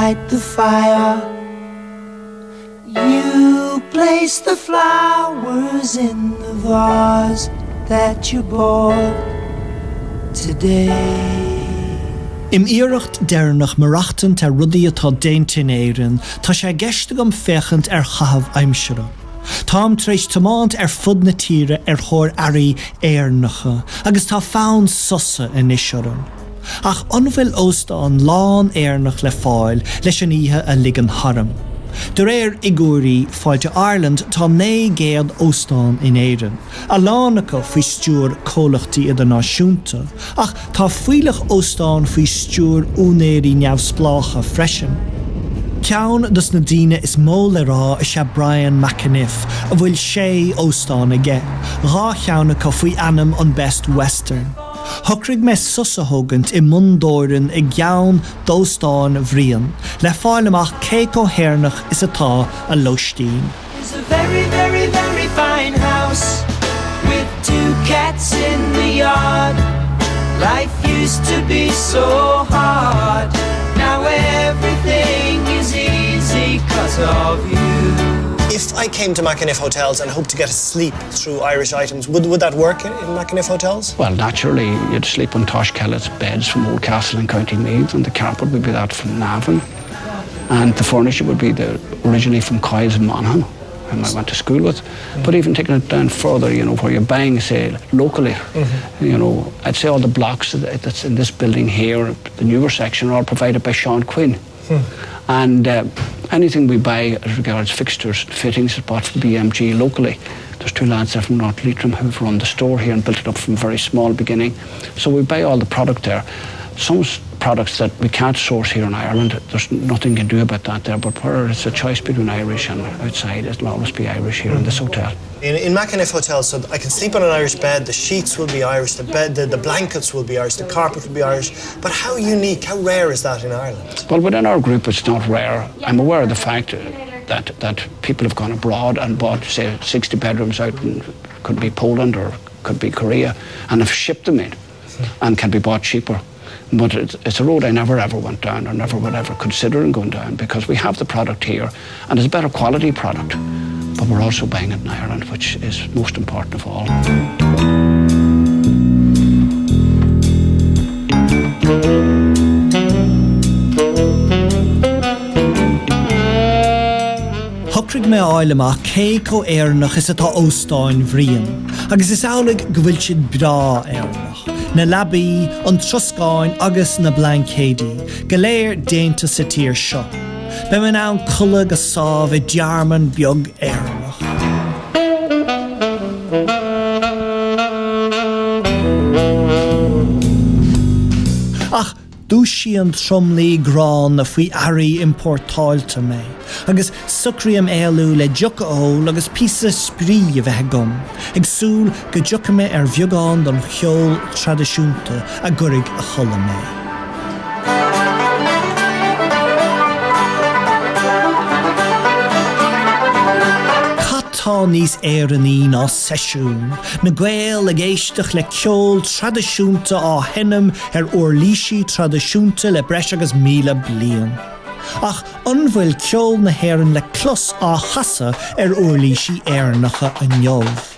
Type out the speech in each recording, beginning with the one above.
light the fire. You place the flowers in the vase that you bought today. Im iirecht déirnach marachtan tá rudaí atá déinte in éireann, tá sé gceiste gom féchant chahabh aimsire. Tám tréis tamáint fud na tíre chóir airí éarnacha, agus tá fánn susa in isioran. Ach anbhfuil óstán lán éarnach le fáil leis an ihe a ligan haram. De réir igúirí fáilte Ireland tá 9 géad óstán in éireann, a lánacha faoi stúr cólachtaí idirnáisiúnta, ach tá fuilech óstán faoi stúr únéirí neamhsplácha freisin. Ceann dus na daoine is mó le rá is Brian McAniff a bhfuil 6 óstán aige, rá cheannacha faoi anam an Best Western. Thucraigh me susa thugant I mundóireann I gceann dóstáin bhrian, le fáil amach cé cóthairnach is atá a Lostín. It's a very, very, very fine house with 2 cats in the yard. Life used to be so hard. Now everything is easy 'cause of you. If I came to McAniff Hotels and hoped to get a sleep through Irish items, would that work in McAniff Hotels? Well, naturally, you'd sleep on Tosh Kellett's beds from Oldcastle and County Meath, and the carpet would be that from Navan, and the furniture would be originally from Coyles and Monaghan, whom I went to school with. But even taking it down further, you know, where you're buying, say, locally, you know, I'd say all the blocks that's in this building here, the newer section, are all provided by Sean Quinn. And anything we buy as regards fixtures, fittings, bought from BMG locally. There's 2 lads there from North Leitrim who've run the store here and built it up from a very small beginning. So we buy all the product there. Some products that we can't source here in Ireland, there's nothing you can do about that there, but where it's a choice between Irish and outside, it'll always be Irish here in this hotel. In McAniff Hotels, so I can sleep on an Irish bed, the sheets will be Irish, the blankets will be Irish, the carpet will be Irish. But how unique, how rare is that in Ireland? Well, within our group, it's not rare. I'm aware of the fact that people have gone abroad and bought, say, 60 bedrooms out in, could be Poland or could be Korea, and have shipped them in and can be bought cheaper. But it's a road I never ever went down or never would ever consider going down, because we have the product here and it's a better quality product. But we're also buying it in Ireland, which is most important of all. Thucraigh me áil amach cé cóthairnach is atá óstáin bhrian, agus is amhlaidh go bhfuil siad brá éarnach. Na labí, an troscáin agus na blancéidí, go léir déanta sa tír seo. Be man an culla go sábh I dearman beag éarnach. Ach, dús sí an tromlaí grán na faoi airí importáilte mé, agus sucríam éalú le deocha óil agus písa sprí a bheith gom, ag súil go deocha mé bheagán don cheol tradiisiúnta a gcuirigh a chola mé. Tá níos éireanní ná seisiún, na Gael ag éisteach le ceol tradiisiúnta á henam orlísí tradiisiúnta le breis agus 1000 bliain. Ach anbhfuil ceol na héireann le clos á chasa orlísí éarnacha a neamh.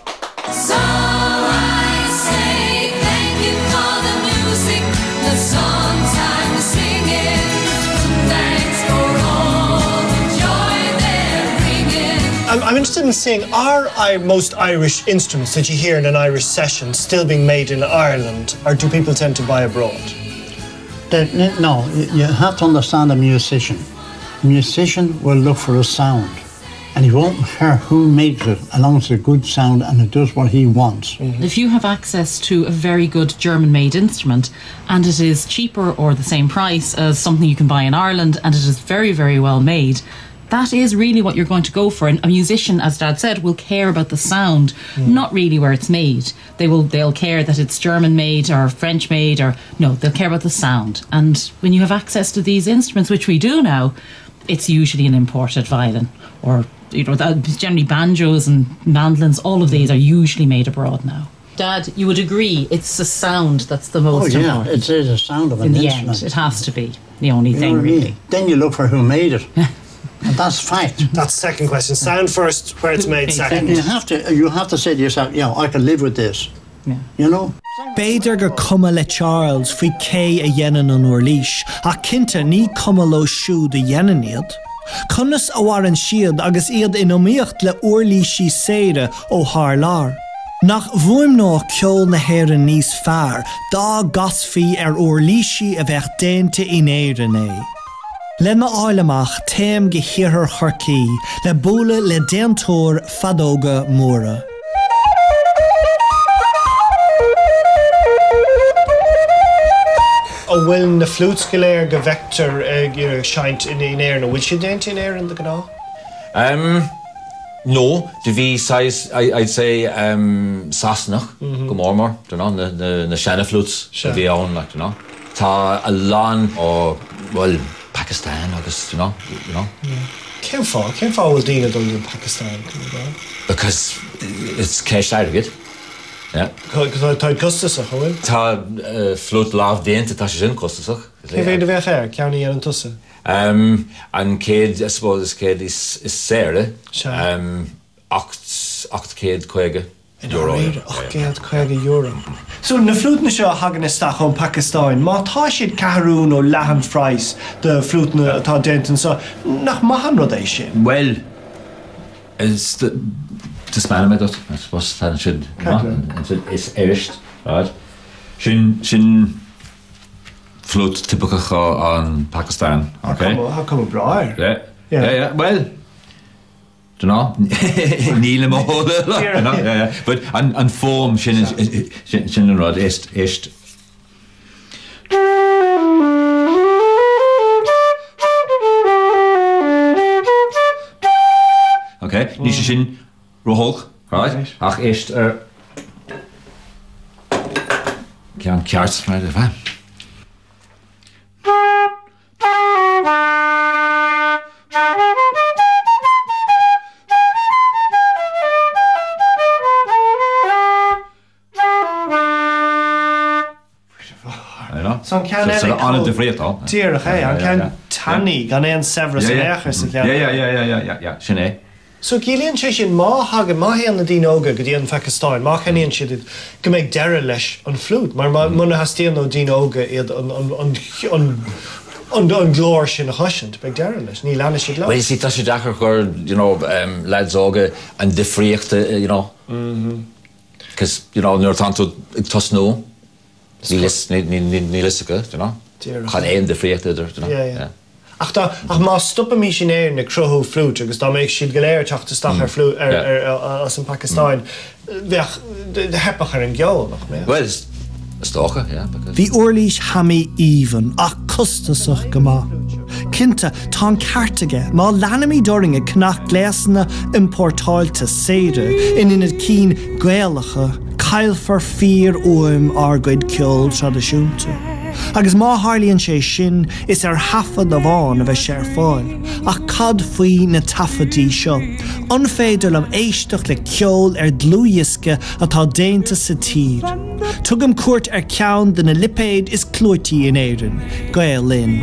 I'm interested in seeing, are most Irish instruments that you hear in an Irish session still being made in Ireland, or do people tend to buy abroad? No, you have to understand a musician. A musician will look for a sound, and he won't care who makes it, as long as it's a good sound and it does what he wants. If you have access to a very good German-made instrument and it is cheaper or the same price as something you can buy in Ireland and it is very, very well made, that is really what you're going to go for. And a musician, as Dad said, will care about the sound, not really where it's made. They'll care that it's German made or French made, or no, they'll care about the sound. And when you have access to these instruments, which we do now, it's usually an imported violin, or generally banjos and mandolins. All of these are usually made abroad now. Dad, you would agree it's the sound that's the most important. It is a sound of an In the instrument. end, it has to be the only You know thing, what I mean? really. Then you look for who made it. And that's fact. That's the second question. Sound first, where it's made second. You have to say to yourself, I can live with this. Yeah. You know? Béidir gur cuma le Charles faoi cé a dhéanaan an uirlís, ach cinnte ní cuma leo siúd a dhéanaan iad. Conas a bhharan siad agus iad in óíocht le uirlísí séire ó thar lár. Nach bhuaim ná ceol na héireann níos fearr, dá gasfaí uirlísí a bheith déanta in éireann é. Le na áileamach téim go hiarthar chorcaí, le bóla le déantóir fadóga móra. O bhfuil na flutes go léir go vector seint in éir na bhfuil sé déint in éir an do gná? No, the V size, I'd say Sasnach, Gomormor, you know, the Shanna flutes, the V on, like, you know. Ta a lan or well, Pakistan, I guess, you know. Cén fá bhfuil daoine dul in Pakistan? Because it's cash out of it. Yeah. Tá costasach bhfuil? Ta flute lav déanta tá sin costasach. Cé féidir bheith chéir, ceannaí ar an tusa? And Cade, I suppose, Cade is Sarah. Sure. Ocht Cade Quega euro. €8 So na flute na seo hagan isteach ón Pakistan, má tá siad Caharoon ó lehan fries de flute na atá déantain so nach maithan rud é sin. Well, it's the Spanish method, I suppose that should it's Irish, right? Shin flute typical on Pakistan, okay? How come abroad? Yeah. Well, you know, Neil Mohola, you know, yeah. But and form shin rod ist. Okay, nicht shin rohog, right? Ach ist Can cards right there. So an de vreetal. Tíirech é, an cean tanní gan éon severas an éair sa cean. Yeah, sinné. So gílíonn sé sin má haga má héan na dtíine óga go dtíon Pakistan, má cheíonn siad go méid deire leis an flút, mar muna hastíon ó dtíine óga iad an glóir sin a thoisint, beag deire leis, ní leanna siad le. Well, you see, tá sé dachar gur, lads óga an difríochta, because, nuair tanto ag tosnú, ní lisacha, chan éon difríochta idir, Ach má stoppa mí sin éir na cruthú flút agus dá méid siad go léir teachtasteach ar flút as an Pakistan. Bheith hepach ar an geol nach mé. Well, stocha, yeah. Bhí uirlís hamí ívan ach costasach go maith. Cinnte tá cartaige má leanamí doringe cnach gléasanna importáilte séire inad cín gaalacha cailfar fír uaim argaid ceol tradiisiúnta. Agus má tharlaíonn sé sin is ar hafad a bháin a bheith sé ar fáil, ach cad faoi na tafadaí seo. Anféidir am éisteach le ceol ar dlúdhiosca atá déanta sa tír. Tugam cuairt ar ceann de na lipéid is clúirtí in éireann, Gael Lynn.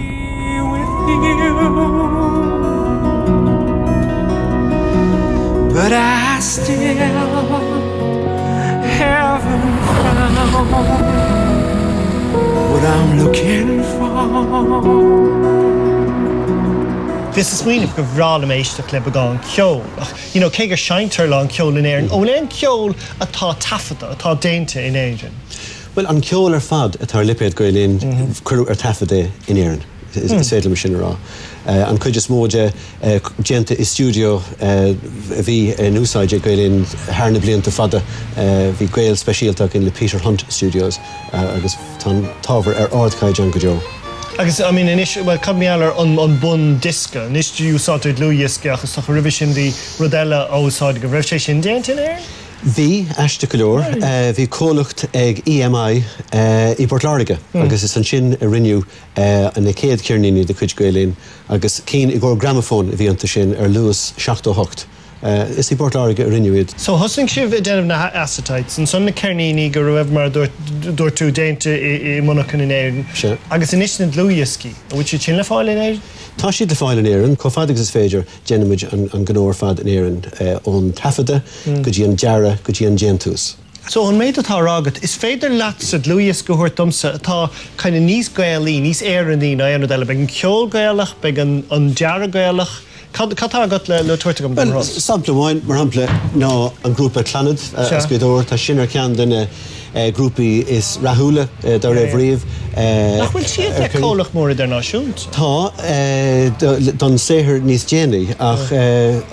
But I still haven't found what I'm looking for. This is mine go bhrála éisteach le bagán ceol. Cé gur seintar le an ceol in éireann, ó leon ceol atá tafada, atá déanta in éireann. Well, an ceol ar fad atá lipéad go léon curú ar tafada in éireann. Is féidir mar sin rá. An chuid is móide déanta i stúdio bhí in úsáide go léon thar na blianta fada bhí gael speisialtach in le Peter Hunt Studios agus tá tábhar ar ardcaid an go deo. Agus, cad méallar an bun disca, nis dú úsáid lúdhiosca agus tá ribh sin dí rodella ósáid go bhreibh sé sin déanta in éireann? Bhí eiste go leor, bhí cólacht ag EMI I Portláirige, agus is an sin a rinneú an na céad cearníní de chuid gaelín, agus cín I ggur gramafón bhí anta sin ar Lewis 68, Is í bort áige rinneúid. So hosling sibh I déanamh na acetites, and son na Cerníní go raibh mar dúir tú déanta I munachan in éireann. Sure. Agus inis na dlúiascí, bhfuil tú sin le fáil in éireann? Tá siad le fáil in éireann, có fadagus is féidir genimiid an gnóir fad in éireann ón tafada, go dtí an deara, go dtí an gentús. So an méid atá rágad, is féidir leat sa dlúias go thuir domsa atá kind of níos gaalaí, níos éireanní na dhéanamh eile, beag an ceol gaelach, beag an deara gaelach. Catá agat le tuairte go Well, sampla bháin, mar hampla ná an grúpa Clanad as goidóir, tá sin ar cean duna grúpi is Rahula dar raibh riamh. Nach bhfuil siad le cólach mór idir náisiúnt? Tá don séthir níos déanaí ach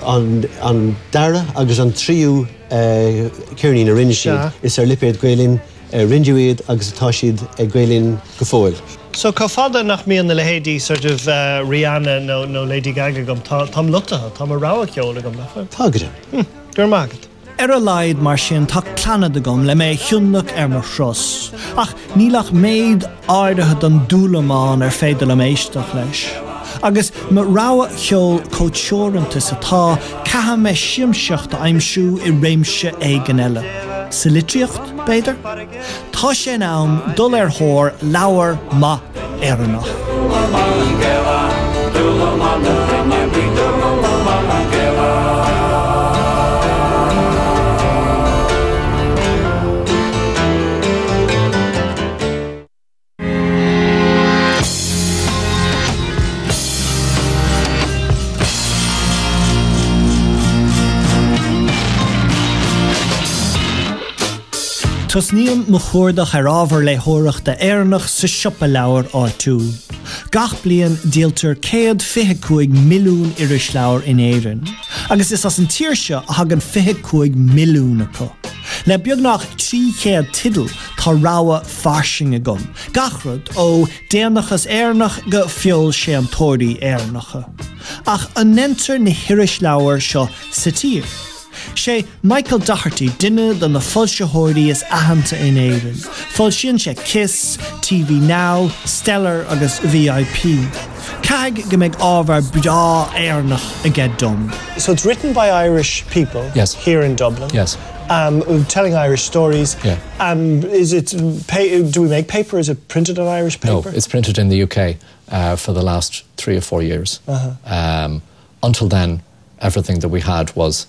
an dara agus an tríú Cerní na rinne siad is ar lipéad Gaelín rinneúiad agus atá siad Gaelín go fóil. So cá fada nach míon na lehéadí sort of Rihanna nó Lady Gaga gom tám lutatha, tám a ráha ceola gom na fá. Tágada. Gur mágad. Ar a laid mar sin tá Clanad agam le mé thiúnach ar mar thros. Ach nílach méid áirithe don dúlamáin ar féidir le méisteach leis. Agus mar ráha cheol cóteorantas atá catha me siamseacht aimsú I réimse éigean eile. Sa litríocht, beidir? Tá sé am dul ar thóir leabhar ma éireannach. Tus níon mo chuardach ar ábhar le thóireachta éireannach sa siopa leabhar áitiú. Gach bliain díaltar 125 milliún iris leabhar in éireann, agus is as an tír seo a hagan 25 milliún acu. Le beagnach 300 tidal tá ráha farsing agam. Gachrad ó déanachas éireannach go fiol sé an tóirí éireannacha. Ach an nentar na hiris leabhar seo sa tír. Sé Michael Doherty duine don na foilseóirí is ahananta in éireann. Foilsíonn sé Kiss, TV Now, Stellar agus VIP. Cag go mbeidh ábhar breá éireannach a get dom. So it's written by Irish people here in Dublin. Yes. Telling Irish stories. Yeah. Is it do we make paper? Is it printed on Irish paper? No, it's printed in the UK for the last 3 or 4 years. Until then, everything that we had was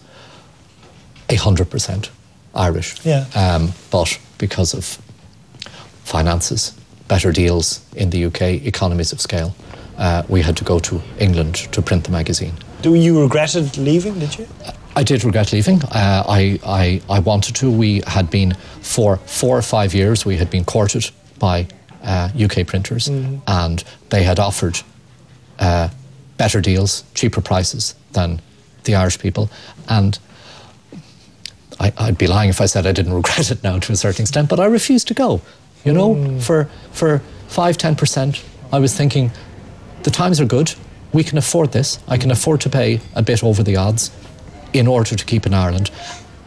100% Irish. Yeah. But because of finances, better deals in the UK, economies of scale, we had to go to England to print the magazine. Do you regretted leaving, did you? I did regret leaving. I wanted to. We had been, for 4 or 5 years, we had been courted by UK printers, and they had offered better deals, cheaper prices than the Irish people. And I'd be lying if I said I didn't regret it now to a certain extent, but I refused to go. You know, for 5-10%, I was thinking, the times are good, we can afford this, I can afford to pay a bit over the odds in order to keep in Ireland,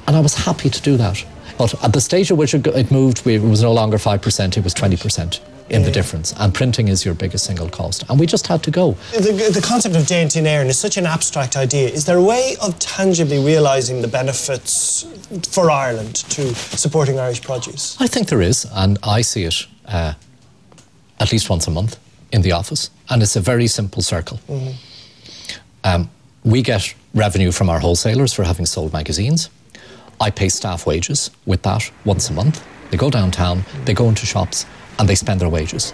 and I was happy to do that. But at the stage at which it moved, it was no longer 5%, it was 20% in the difference, and printing is your biggest single cost, and we just had to go. The concept of Déint in Éireann is such an abstract idea. Is there a way of tangibly realising the benefits for Ireland to supporting Irish produce? I think there is, and I see it at least once a month in the office, and it's a very simple circle. We get revenue from our wholesalers for having sold magazines. I pay staff wages with that once a month. They go downtown, they go into shops, and they spend their wages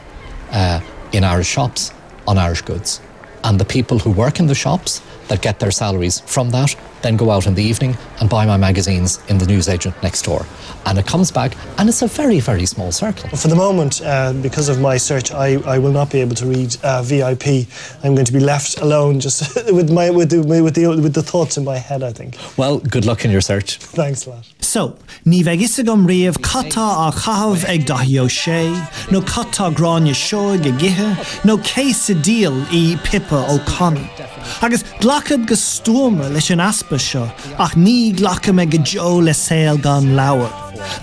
in Irish shops on Irish goods. And the people who work in the shops that get their salaries from that then go out in the evening and buy my magazines in the newsagent next door. And it comes back, and it's a very, very small circle. For the moment, because of my search, I will not be able to read VIP. I'm going to be left alone just with the thoughts in my head, I think. Well, good luck in your search. Thanks a lot. So, ní bheith isagam riamh catá a chahabh ag dathío sé, nó catá gráine seo go githe, nó céis a díal I Pippa O'Connor. Agus glacad go stúma leis an aspa seo, ach ní glacha me go jo le saoil gan leabhar.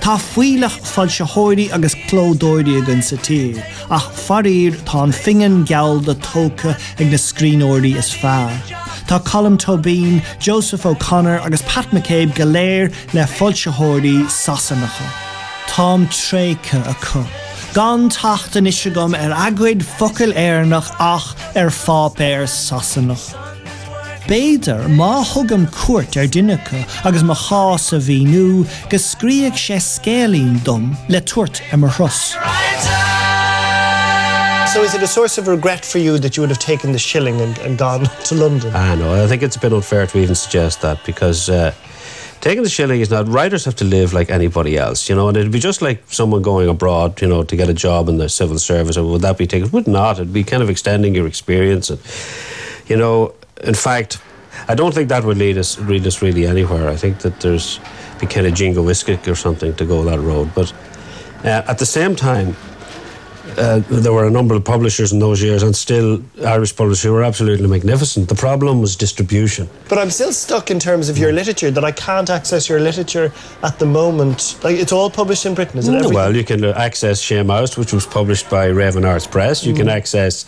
Tá fuileach falseóirí agus clódóirí agan sa tír, ach farír tá an fingan geall de tóca ag na scríóirí is fearr. Tá Colm Tóibín, Joseph O'Connor agus Pat McCabe go léir le falseóirí sasanacha. Tám trécha acu. Gan tachtan isise gom agwaid focail éarnach ach fápéir sasanach. Béidir má thugam cuairt duineacha agus má chás a bhí nu go scríodh sé scéalaín dom le tuairt mar thros. So is it a source of regret for you that you would have taken the shilling and gone to London? No, I think it's a bit unfair to even suggest that because taking the shilling is not... Writers have to live like anybody else, you know, and it'd be just like someone going abroad, you know, to get a job in the civil service, or would that be taken? It would not. It'd be kind of extending your experience. And, you know, in fact, I don't think that would lead us really anywhere. I think that there's be kind of jingoistic or something to go that road. But at the same time, there were a number of publishers in those years, and still Irish publishers who were absolutely magnificent. The problem was distribution. But I'm still stuck in terms of your literature, that I can't access your literature at the moment. Like, it's all published in Britain, is it? Well, you can access Shame House, which was published by Raven Arts Press. You can access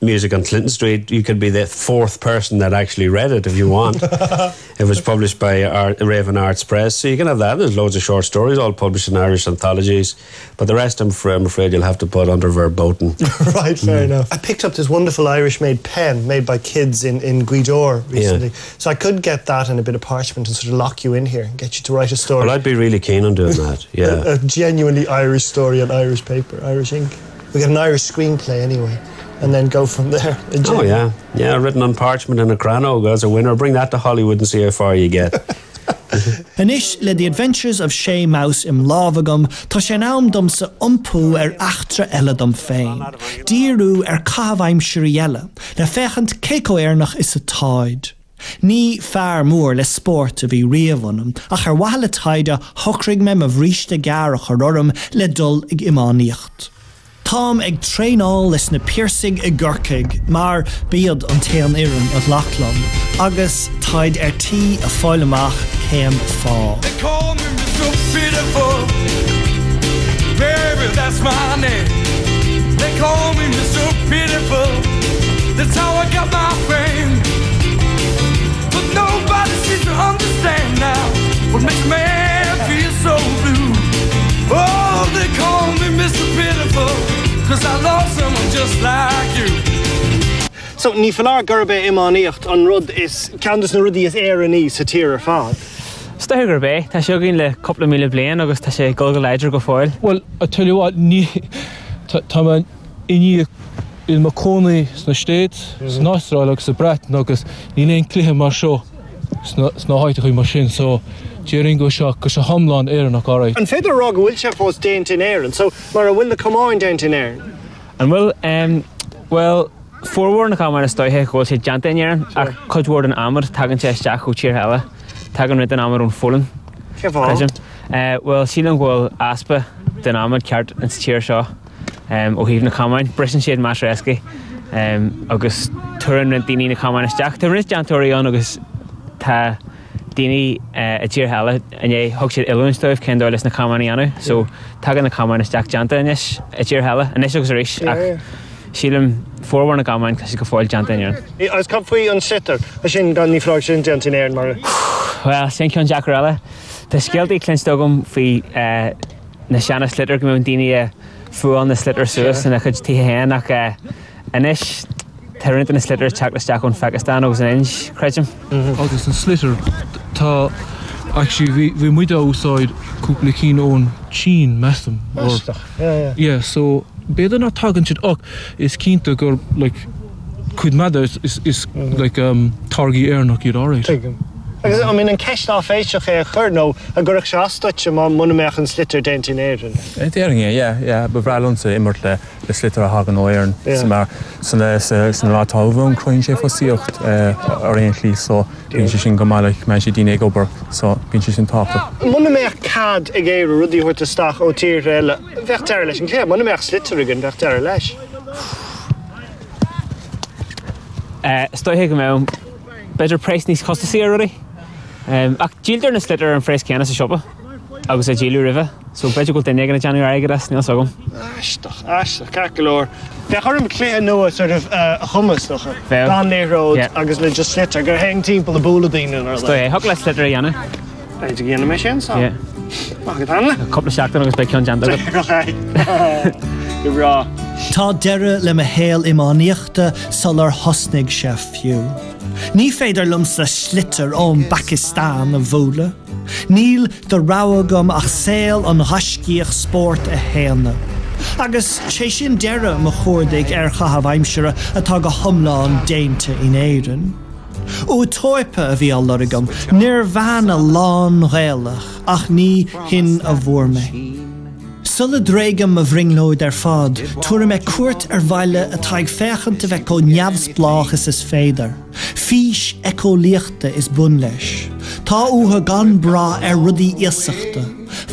Music on Clinton Street. You could be the fourth person that actually read it if you want. It was published by Raven Arts Press, so you can have that. There's loads of short stories, all published in Irish anthologies, but the rest I'm afraid you'll have to put under verboten. Right, fair enough. I picked up this wonderful Irish-made pen made by kids in Guidor recently, so I could get that and a bit of parchment and sort of lock you in here and get you to write a story. Well, I'd be really keen on doing that, yeah. a genuinely Irish story on Irish paper, Irish ink. We get an Irish screenplay anyway. And then go from there. Oh, yeah. Yeah, written on parchment in a crano as a winner. Bring that to Hollywood and see how far you get. Anish le The Adventures of Shay Mouse im Lávagam, tá sé nám domsa umpú achtra eile dom féin. Díru cahabhaim shiriella, le fechant keiko éarnach is a táid. Ní fear mór le sport a bhí riamhhanam, ach wahala taide hochrig mem of ríiste garach orm le dul ag imáníocht. Tám ag tréáil leis na piercing I ggurcaig, mar bíad an téan iran a Lachlan, agus taid tí a fáileach céim fá. They call me Mr. Pitiful, baby, that's my name. They call me Mr. Pitiful, that's how I got my fame. But nobody seems to understand now what makes a man feel so blue. Oh, they call me Mr. Pitiful, 'cause I lost someone just like you. So, ní fanar gurbe imáníocht an rud is Candace na rudí is éirí sa tír fád. Stair gurbe, tá sé gin le couple of million blian agus tá sé golga leidir go fáil. Well, I tell you what, tá man iní in Macónaí sna stéit, sna Australia agus sa Breton agus ní leon cluiche mar seo sna háite chuí mar sin, so Jerin go seo hamlán éireannach áráid. An féidir rá go bhfuil sé fós déint in éireann, so mar a bhfuil na cumáin déint in éireann? An well, forward na cámara stoithe go sé deanta in éireann, ach chuidhór an amar tagann sé isteach ó tír heile, tagann rid an amar ón fólan. Well, sílan ghfuil aspa den amar ceart an tír seo ó híomh na cámain, brisan siad más resci, agus tuaran rin daoine na cámain isteach. Tá rinne deantóirí an agus tá daoine a tír heile and thug siad ilún stoibh cén dóir leis na cámaí anú, so tagann na cámain isteach deanta inis a tír heile, inis agus arís ach sílim forward na cámain tá si go fáil deanta in éireann. Agus cap faoi an sitar a sin gan ní frág sin deanta in éireann mar. Well, sin ceann Jack eile. Tá scialtaí clinstogam faoi na seanna slitter go mún daoine fuáil na slitter suas na chud títhe héan ach inis tá rinne na slitter teach leisteach ón Pakistan agus an inch, creidem. Agus an slitter tá actually bhí muide úsáid cúpla cín ón Chín meastam. Yeah, so beidir ná tagann siad ach is cínta gur like chuid mada is like targaí éarnach iad áráid. I mean, an ceist á féisteach é chur nó a gurach se astoite má munameach an slitter déint in éireann. Éiringe, yeah, bevráilúnsa immert le slitter a hagan ó éireann. San lá talbhún chuinn sé fosíocht ar aon chlí, so bhíonn sé sin go maiach me sé daoine ag obair, so bhíonn sé sin tápa. Munameach cad ag éire rudí chuirta staach ó tír eile bheachtar leis an chéad, munameach slitter agan bheachtar leis. Stoithe go mbeadh beidir préis níos costa sí rudí. Ach díaltar na slitter an phréis ceanna sa siopa. agus a Jíú rive, so beidir go daine gan January aige ní sagm. Aisteach, carcolór. Bheith chum clé nua sort of hummus docha. Gan road agus le just slitter gur hang timp le búladín ar. Sto é, hog le slitter Janne. Beidir ghéanana mé sin sa? Yeah. Mag anna? Couple seachtain agus be cean Jan dogad. Go bra. Tá deire le a héal imáníochta solar hosnig se fiú. Ní féidir lumsa slitter ón Pakistan a bhóla. Níl de ráagam ach saoil an hascíoch sport a héana. Agus sé sin deire mo chóirdaigh ar chahabh aimsere atá go thomláin déinte in éireann. Ó tóipe a bhí allarigam, níor bhean a lán réalach ach ní hin a bhórme. Sulla dreigam a bhringlóid ar fad, tuair me cuairt ar bhaile atá ag féchanta bheith có neamhsplachas is féidir. Fís eco líochta is bun leis. Tá útha gan bra ar rudaí iasachta.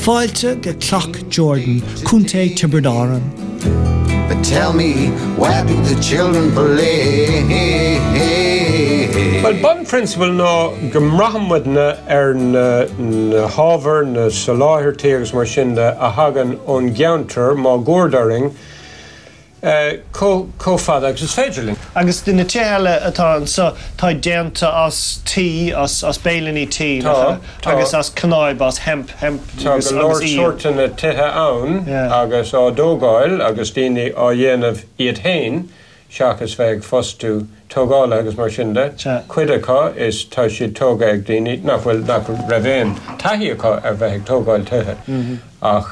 Fáilte go cleach Jordan, cúnta Tiberdaran. But tell me, where do the children play? Well, bun principle no gomrahamwadna na haver na salahir tears marshinda a hagan on gyanter ma gordaring co-fadag is federling. Agus dina téile atá so tá déanta as tí as béilení tí agus as canáib as hemp tá go leir sorta na tithe ann agus á dógáil agus daoine á dhéanamh iad hain seachas bheith fostú tógála agus mar sinnde. Cuideachá is tá siad tóga ag daoine nachfuil raibhéin taithíachá ar bheith ag tógáil tithe ach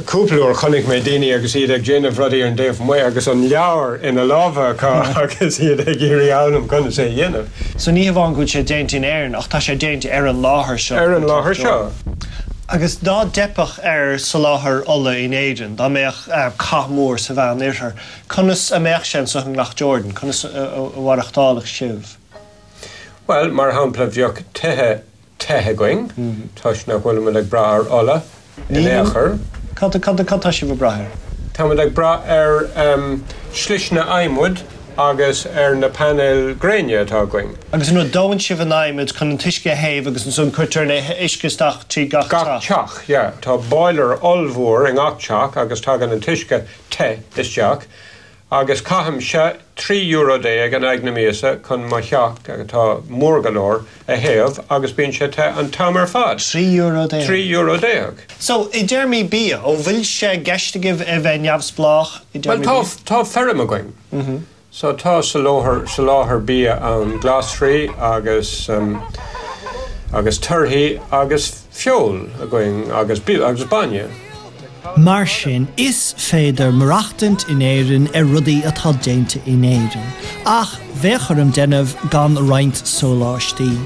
cúplaúir chonig mé daoine agus iad ag déanamh rudaí an déobh mu agus an leabhar ina lábha agus iad ag irí anam gona sé dhéanamh. So ní bháin go sé déint in éireann ach tá sé déint ar an láthair seo. Ar an láthair seo. Agus dá depach ar sa láthair ola in éireann, dá méach cathmór sa bhean irthar. Conas a méach sin sa an Gach Jordan, conas a bharachtálaach siúh? Well, mar hampla bheoch tithe going, tá sin nach bhfuil me le bra ar ola in éachar. Cad si bh brathir? Tá me ag bra ar slisna aimwood agus ar na panel gréine atá going. Agus nó dáin si bh aimid chun an tuisce héh agus an sun chuirtar na iscistach tí gach teach, yeah. Tá boiler olmhór in gach agus tá gan an tuisce te isteach agus caithim se €3 déag an ag na míasa chun má cheach agus tá mór galóir a héamh agus bíonn se te an tamar fad. €3 déag? €3 déag. So, I Jeremy bí, ó bhfuil sé geistigh a bheith neamhsplach? Well, tá ferrim a going. So tá sa láthair bí an glasfrí agus turthaí agus fiol a going agus baine. Mar sin is féidir marachtant in éireann ar rudaí atá déinte in éireann. Ach bheitchar denmh gan roinnt sóláistí.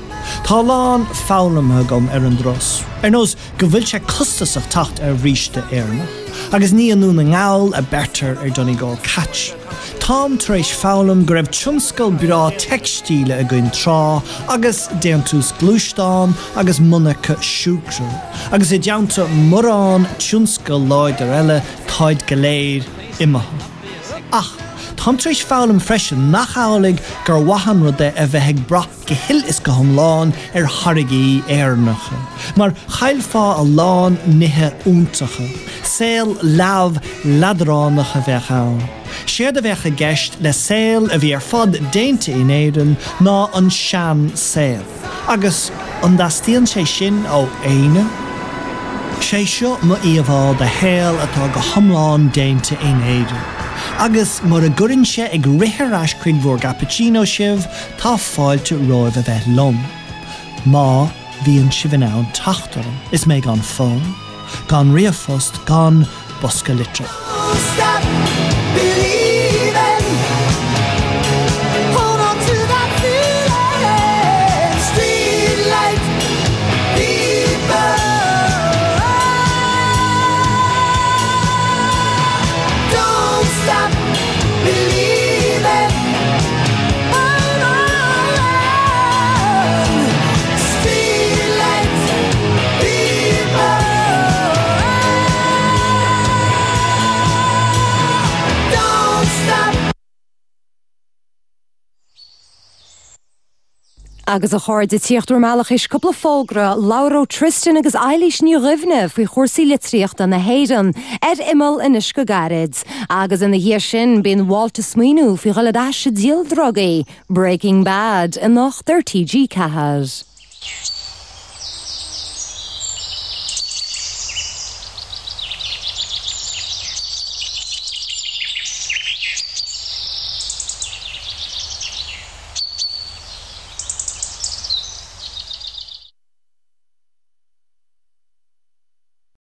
Tá lán fálamthe gom ar an dros. Ar nós go bhfuil sé costasach tacht ar bhríste éarna. Agus ní anú na ngáil a bertar ar Donegal catch. Tám tréis fálam go raibh tionscail bra textíle a gcuin trá, agus déantús glúisteán agus munacha siúcrú. Agus I deanta mórán tionscail láidir eile táid go léir imethe. Ach, tám tréis fálam freisin nachálaigh gur wahan ruda a bheith ag brath gehil is go thomláin ar thargaí éarnacha. Mar chailfá a lán nithe úntacha, saoil leabh ladránacha bheith ann. Siad a bheith a gceist le saoil a bhí ar fad déinte in éireann ná an sean saoil. Agus an dastíonn sé sin ó éine. Sé seo mo íomhá de héal atá go thomláin déinte in éireann. Agus mar a gurinn sé ag rithir as chuig bhór cappuccino sibh tá fáilte roimh a bheith lom. Má bhíonn si bh ann tachtarm is mé gan fón, gan riamhfost, gan bosca litre. Agus a chuir de tíochtú meach is coppla fógra Lauro Tristan agus Eilish ní rihne faoi chósaí litríocht an na héan imil inis go garid. Agus in na hir sin bíon Walter Smínú faoi ghalad díal drogaí, Breaking Bad in nach 30G cahad.